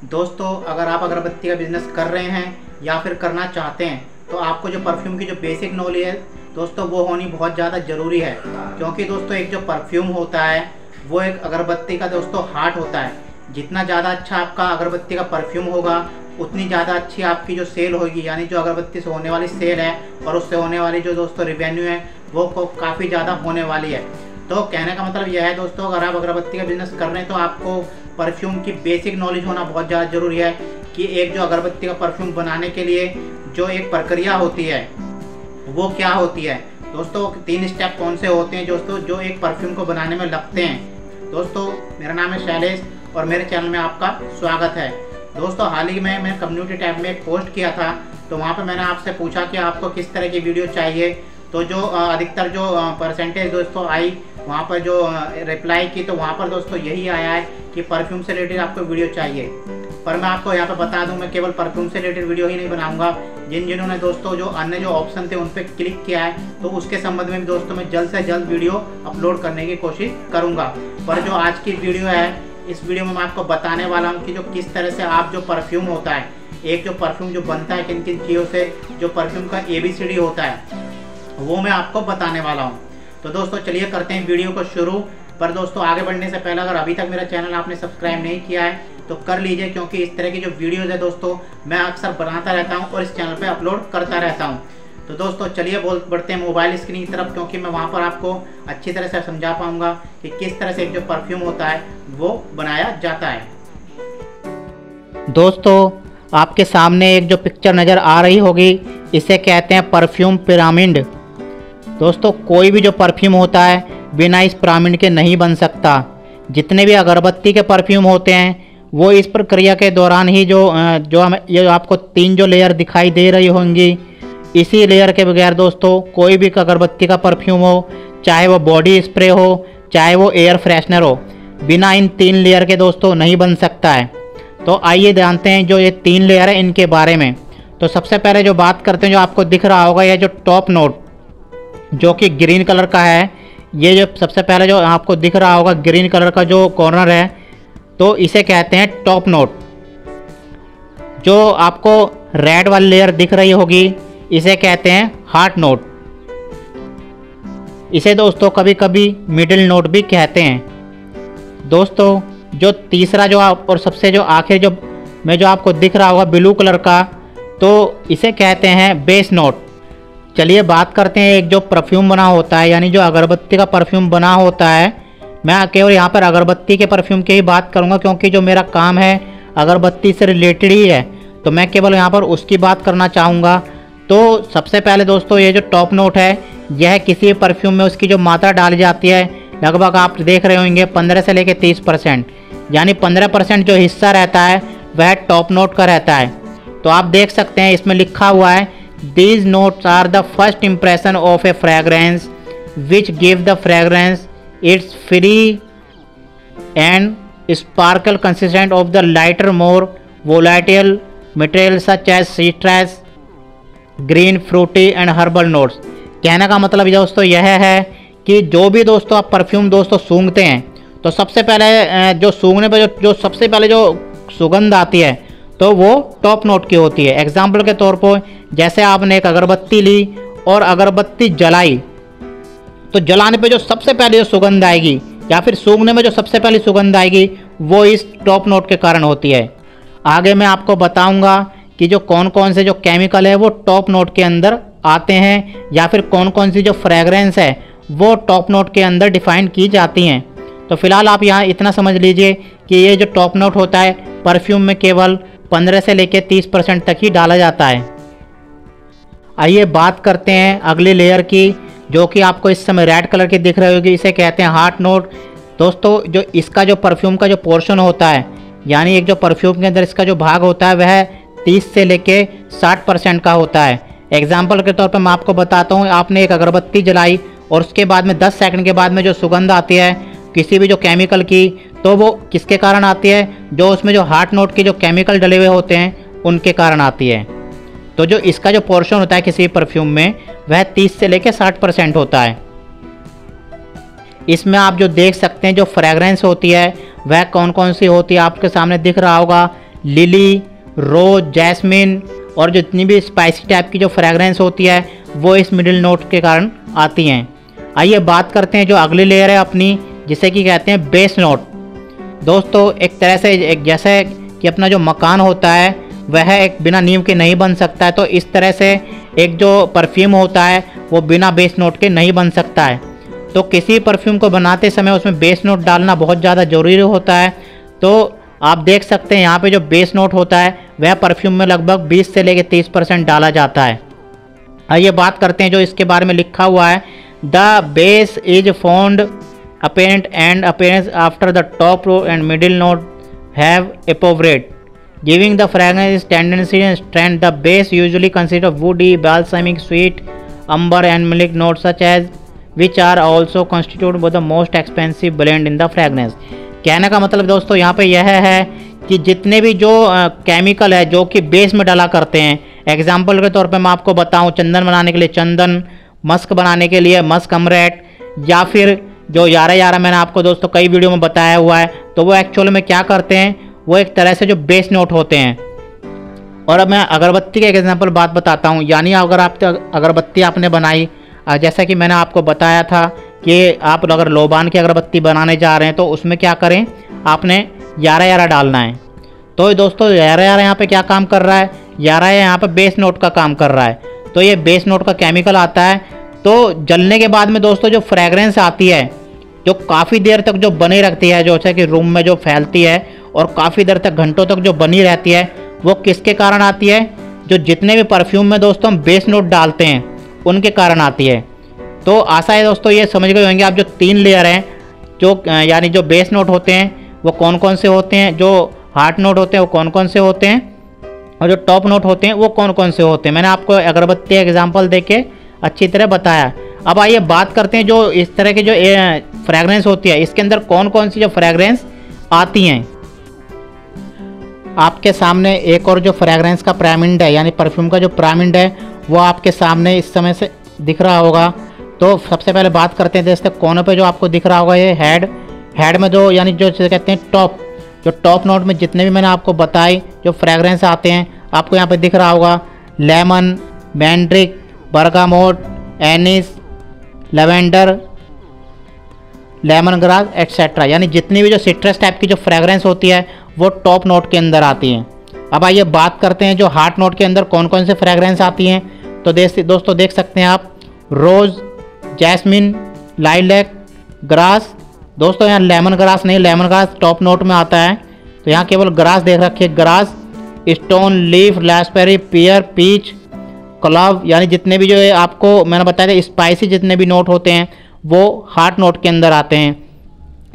दोस्तों अगर आप अगरबत्ती का बिज़नेस कर रहे हैं या फिर करना चाहते हैं तो आपको जो परफ्यूम की जो बेसिक नॉलेज है दोस्तों वो होनी बहुत ज़्यादा ज़रूरी है। क्योंकि दोस्तों एक जो परफ्यूम होता है वो एक अगरबत्ती का दोस्तों हार्ट होता है। जितना ज़्यादा अच्छा आपका अगरबत्ती का परफ्यूम होगा उतनी ज़्यादा अच्छी आपकी जो सेल होगी, यानी जो अगरबत्ती से होने वाली सेल है और उससे होने वाली जो दोस्तों रेवेन्यू है वो काफ़ी ज़्यादा होने वाली है। तो कहने का मतलब यह है दोस्तों, अगर आप अगरबत्ती का बिज़नेस कर रहे हैं तो आपको परफ्यूम की बेसिक नॉलेज होना बहुत ज़्यादा ज़रूरी है कि एक जो अगरबत्ती का परफ्यूम बनाने के लिए जो एक प्रक्रिया होती है वो क्या होती है। दोस्तों 3 स्टेप कौन से होते हैं दोस्तों जो एक परफ्यूम को बनाने में लगते हैं। दोस्तों मेरा नाम है शैलेश और मेरे चैनल में आपका स्वागत है। दोस्तों हाल ही में मैं कम्युनिटी टैब में एक पोस्ट किया था, तो वहाँ पे मैंने आपसे पूछा कि आपको किस तरह की वीडियो चाहिए। तो जो अधिकतर जो परसेंटेज दोस्तों आई वहाँ पर जो रिप्लाई की, तो वहाँ पर दोस्तों यही आया है कि परफ्यूम से रिलेटेड आपको वीडियो चाहिए। पर मैं आपको यहाँ पे बता दूँ, मैं केवल परफ्यूम से रिलेटेड वीडियो ही नहीं बनाऊंगा। जिन्होंने दोस्तों जो अन्य जो ऑप्शन थे उन पर क्लिक किया है तो उसके संबंध में भी दोस्तों मैं जल्द से जल्द वीडियो अपलोड करने की कोशिश करूँगा। पर जो आज की वीडियो है, इस वीडियो में मैं आपको बताने वाला हूँ कि जो किस तरह से आप जो परफ्यूम होता है, एक जो परफ्यूम जो बनता है किन किन चीज़ों से, जो परफ्यूम का ABCD होता है वो मैं आपको बताने वाला हूँ। तो दोस्तों चलिए करते हैं वीडियो को शुरू। पर दोस्तों आगे बढ़ने से पहले अगर अभी तक मेरा चैनल आपने सब्सक्राइब नहीं किया है तो कर लीजिए, क्योंकि इस तरह की जो वीडियोज़ है दोस्तों मैं अक्सर बनाता रहता हूँ और इस चैनल पर अपलोड करता रहता हूँ। तो दोस्तों चलिए बढ़ते हैं मोबाइल स्क्रीन की तरफ, क्योंकि मैं वहाँ पर आपको अच्छी तरह से समझा पाऊँगा कि किस तरह से एक जो परफ्यूम होता है वो बनाया जाता है। दोस्तों आपके सामने एक जो पिक्चर नज़र आ रही होगी इसे कहते हैं परफ्यूम पिरामिड। दोस्तों कोई भी जो परफ्यूम होता है बिना इस पिरामिड के नहीं बन सकता। जितने भी अगरबत्ती के परफ्यूम होते हैं वो इस प्रक्रिया के दौरान ही ये आपको 3 जो लेयर दिखाई दे रही होंगी, इसी लेयर के बगैर दोस्तों कोई भी अगरबत्ती का परफ्यूम हो, चाहे वो बॉडी स्प्रे हो चाहे वो एयर फ्रेशनर हो, बिना इन 3 लेयर के दोस्तों नहीं बन सकता है। तो आइए जानते हैं जो ये 3 लेयर है इनके बारे में। तो सबसे पहले जो बात करते हैं, जो आपको दिख रहा होगा यह जो टॉप नोट जो कि ग्रीन कलर का है, ये जो सबसे पहले जो आपको दिख रहा होगा ग्रीन कलर का जो कॉर्नर है तो इसे कहते हैं टॉप नोट। जो आपको रेड वाली लेयर दिख रही होगी इसे कहते हैं हार्ट नोट। इसे दोस्तों कभी कभी मिडिल नोट भी कहते हैं। दोस्तों जो तीसरा जो और सबसे जो आखिर जो आपको दिख रहा होगा ब्लू कलर का, तो इसे कहते हैं बेस नोट। चलिए बात करते हैं एक जो परफ्यूम बना होता है, यानी जो अगरबत्ती का परफ्यूम बना होता है। मैं केवल यहाँ पर अगरबत्ती के परफ्यूम की ही बात करूँगा, क्योंकि जो मेरा काम है अगरबत्ती से रिलेटेड ही है, तो मैं केवल यहाँ पर उसकी बात करना चाहूँगा। तो सबसे पहले दोस्तों ये जो टॉप नोट है यह किसी परफ्यूम में उसकी जो मात्रा डाली जाती है लगभग आप देख रहे होंगे 15 से लेकर 30%, यानी 15% जो हिस्सा रहता है वह टॉप नोट का रहता है। तो आप देख सकते हैं इसमें लिखा हुआ है These notes are the first impression of a fragrance which give the fragrance its free and sparkle consistent of the lighter, more volatile materials such as citrus, green, fruity and herbal notes। कहने का मतलब दोस्तों यह है कि जो भी दोस्तों आप परफ्यूम दोस्तों सूंघते हैं तो सबसे पहले जो सूंघने पर जो सबसे पहले जो सुगंध आती है तो वो टॉप नोट की होती है। एग्जाम्पल के तौर पर जैसे आपने एक अगरबत्ती ली और अगरबत्ती जलाई, तो जलाने पे जो सबसे पहले जो सुगंध आएगी या फिर सूंघने में जो सबसे पहली सुगंध आएगी वो इस टॉप नोट के कारण होती है। आगे मैं आपको बताऊंगा कि जो कौन कौन से जो केमिकल है वो टॉप नोट के अंदर आते हैं, या फिर कौन कौन सी जो फ्रेगरेंस है वो टॉप नोट के अंदर डिफाइन की जाती हैं। तो फिलहाल आप यहाँ इतना समझ लीजिए कि ये जो टॉप नोट होता है परफ्यूम में केवल 15 से लेकर 30% तक ही डाला जाता है। आइए बात करते हैं अगली लेयर की, जो कि आपको इस समय रेड कलर की दिख रही होगी, इसे कहते हैं हार्ट नोट। दोस्तों जो इसका जो परफ्यूम का जो पोर्शन होता है, यानी एक जो परफ्यूम के अंदर इसका जो भाग होता है वह 30 से लेके 60% का होता है। एग्जाम्पल के तौर पर मैं आपको बताता हूँ, आपने एक अगरबत्ती जलाई और उसके बाद में 10 सेकंड के बाद में जो सुगंध आती है किसी भी जो केमिकल की, तो वो किसके कारण आती है, जो उसमें जो हार्ट नोट के जो केमिकल डले हुए होते हैं उनके कारण आती है। तो जो इसका जो पोर्शन होता है किसी परफ्यूम में वह 30 से लेकर 60% होता है। इसमें आप जो देख सकते हैं जो फ्रेगरेंस होती है वह कौन कौन सी होती है आपके सामने दिख रहा होगा। लिली, रोज, जैस्मिन और जितनी भी स्पाइसी टाइप की जो फ्रेगरेंस होती है वो इस मिडिल नोट के कारण आती हैं। आइए बात करते हैं जो अगली लेयर है अपनी, जिसे कि कहते हैं बेस नोट। दोस्तों एक तरह से जैसे कि अपना जो मकान होता है वह एक बिना नींव के नहीं बन सकता है, तो इस तरह से एक जो परफ्यूम होता है वो बिना बेस नोट के नहीं बन सकता है। तो किसी परफ्यूम को बनाते समय उसमें बेस नोट डालना बहुत ज़्यादा ज़रूरी होता है। तो आप देख सकते हैं यहाँ पे जो बेस नोट होता है वह परफ्यूम में लगभग 20 से लेकर 30% डाला जाता है। आइए बात करते हैं जो इसके बारे में लिखा हुआ है। The base is found apparent and appearance after the top row and middle note have evaporated, giving the fragrance tendency and strength. The base usually consists of woody, balsamic, sweet, amber and milk notes such as which are also constituted by the most expensive blend in the fragrance. कहने का मतलब दोस्तों यहाँ पे यह है कि जितने भी जो केमिकल है जो कि बेस में डाला करते हैं, एग्जाम्पल के तौर पे मैं आपको बताऊँ, चंदन बनाने के लिए चंदन, मस्क बनाने के लिए मस्क अमरेट, या फिर जो यारा यारा मैंने आपको दोस्तों कई वीडियो में बताया हुआ है, तो वो एक्चुअल में क्या करते हैं, वो एक तरह से जो बेस नोट होते हैं। और अब मैं अगरबत्ती के एग्जांपल बात बताता हूँ। यानी अगर आप अगरबत्ती आपने बनाई, जैसा कि मैंने आपको बताया था कि आप अगर लोबान की अगरबत्ती बनाने जा रहे हैं तो उसमें क्या करें, आपने यारा यारा डालना है। तो दोस्तों यारा यारा यहाँ पे क्या काम कर रहा है, यारा यहाँ पे बेस नोट का काम कर रहा है। तो ये बेस नोट का केमिकल आता है। तो जलने के बाद में दोस्तों जो फ्रेगरेंस आती है जो काफ़ी देर तक जो बनी रहती है, जो कि रूम में जो फैलती है और काफ़ी देर तक घंटों तक जो बनी रहती है, वो किसके कारण आती है, जो जितने भी परफ्यूम में दोस्तों हम बेस नोट डालते हैं उनके कारण आती है। तो आशा है दोस्तों ये समझ गए होंगे आप जो 3 लेयर हैं, जो यानी जो बेस नोट होते हैं वो कौन कौन से होते हैं, जो हार्ट नोट होते हैं वो कौन कौन से होते हैं, और जो टॉप नोट होते हैं वो कौन कौन से होते हैं। मैंने आपको अगरबत्ती एग्जाम्पल दे के अच्छी तरह बताया। अब आइए बात करते हैं जो इस तरह की जो फ्रेगरेंस होती है इसके अंदर कौन कौन सी जो फ्रेगरेंस आती हैं। आपके सामने एक और जो फ्रेगरेंस का पिरामिड है, यानी परफ्यूम का जो पिरामिड है वो आपके सामने इस समय से दिख रहा होगा। तो सबसे पहले बात करते हैं, जैसे कोने पे जो आपको दिख रहा होगा ये हेड में जो यानी जो कहते हैं टॉप, जो टॉप नोट में जितने भी मैंने आपको बताई जो फ्रेगरेंस आते हैं, आपको यहाँ पे दिख रहा होगा लेमन, मैंड्रिक, bergamot, anise, lavender, lemon grass etcetera, यानी जितनी भी जो सिट्रस टाइप की जो फ्रेगरेंस होती है वो टॉप नोट के अंदर आती हैं। अब आइए बात करते हैं जो हार्ट नोट के अंदर कौन कौन से फ्रेगरेंस आती हैं। तो दोस्तों देख सकते हैं आप, रोज़, जैस्मिन, लाइलैक, ग्रास। दोस्तों यहाँ लेमन ग्रास नहीं, लेमन ग्रास टॉप नोट में आता है, तो यहाँ केवल ग्रास देख रखिए, ग्रास, स्टोन, लीफ, रास्पबेरी, पियर, पीच, क्लव, यानी जितने भी जो है आपको मैंने बताया था स्पाइसी जितने भी नोट होते हैं वो हार्ट नोट के अंदर आते हैं।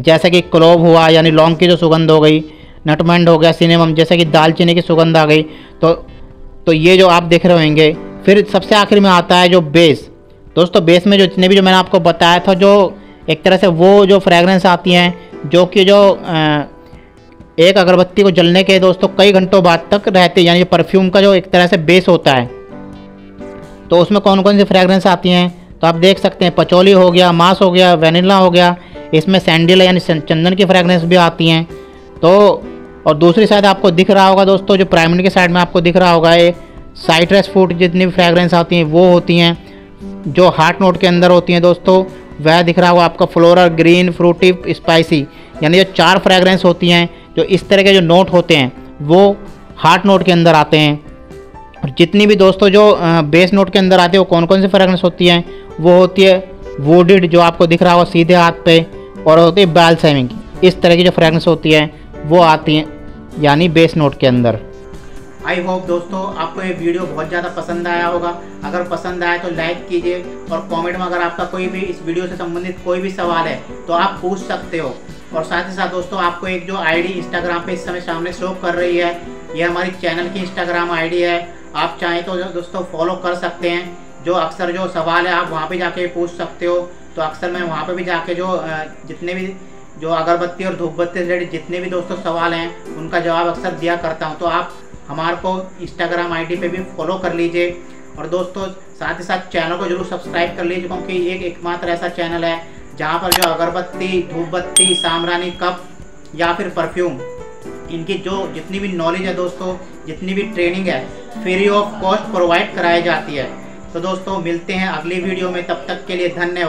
जैसे कि क्लोव हुआ यानी लौंग की जो सुगंध हो गई, नटमेंड हो गया, सिनेमम जैसे कि दालचीनी की सुगंध आ गई। तो ये जो आप देख रहे होंगे। फिर सबसे आखिर में आता है जो बेस। दोस्तों बेस में जो जितने भी जो मैंने आपको बताया था, जो एक तरह से वो जो फ्रेगरेंस आती हैं जो कि जो एक अगरबत्ती को जलने के दोस्तों कई घंटों बाद तक रहती है, यानी परफ्यूम का जो एक तरह से बेस होता है। तो उसमें कौन कौन सी फ्रेगरेंस आती हैं, तो आप देख सकते हैं पचौली हो गया, मास हो गया, वेनिला हो गया, इसमें सैंडल यानी चंदन की फ्रेगरेंस भी आती हैं। तो और दूसरी साइड आपको दिख रहा होगा दोस्तों, जो प्राइमरी के साइड में आपको दिख रहा होगा ये साइट्रस फ्रूट जितनी भी फ्रेगरेंस आती हैं वो होती हैं। जो हार्ट नोट के अंदर होती हैं दोस्तों वह दिख रहा होगा आपका फ्लोरल, ग्रीन, फ्रूटी, स्पाइसी, यानी जो 4 फ्रेगरेंस होती हैं। जो इस तरह के जो नोट होते हैं वो हार्ट नोट के अंदर आते हैं। और जितनी भी दोस्तों जो बेस नोट के अंदर आती है वो कौन कौन सी फ्रेगरेंस होती हैं, वो होती है वुडेड जो आपको दिख रहा होगा सीधे हाथ पे, और होती है बाल्समिक, इस तरह की जो फ्रेगरेंस होती है वो आती हैं यानी बेस नोट के अंदर। आई होप दोस्तों आपको ये वीडियो बहुत ज़्यादा पसंद आया होगा। अगर पसंद आए तो लाइक कीजिए, और कमेंट में अगर आपका कोई भी इस वीडियो से संबंधित कोई भी सवाल है तो आप पूछ सकते हो। और साथ ही साथ दोस्तों आपको एक जो आईडी इंस्टाग्राम पे इस समय सामने शो कर रही है, ये हमारी चैनल की इंस्टाग्राम आईडी है। आप चाहें तो दोस्तों फॉलो कर सकते हैं। जो अक्सर जो सवाल है आप वहाँ पे जाके पूछ सकते हो। तो अक्सर मैं वहाँ पे भी जाके जो जितने भी जो अगरबत्ती और धूपबत्ती से रिलेटेड जितने भी दोस्तों सवाल हैं उनका जवाब अक्सर दिया करता हूँ। तो आप हमारे को इंस्टाग्राम आईडी पे भी फॉलो कर लीजिए। और दोस्तों साथ ही साथ चैनल को जरूर सब्सक्राइब कर लीजिए, क्योंकि ये एकमात्र ऐसा चैनल है जहाँ पर जो अगरबत्ती, धूपबत्ती, सामरानी, कप या फिर परफ्यूम इनकी जो जितनी भी नॉलेज है दोस्तों, जितनी भी ट्रेनिंग है, फ्री ऑफ कॉस्ट प्रोवाइड कराई जाती है। तो दोस्तों मिलते हैं अगली वीडियो में, तब तक के लिए धन्यवाद।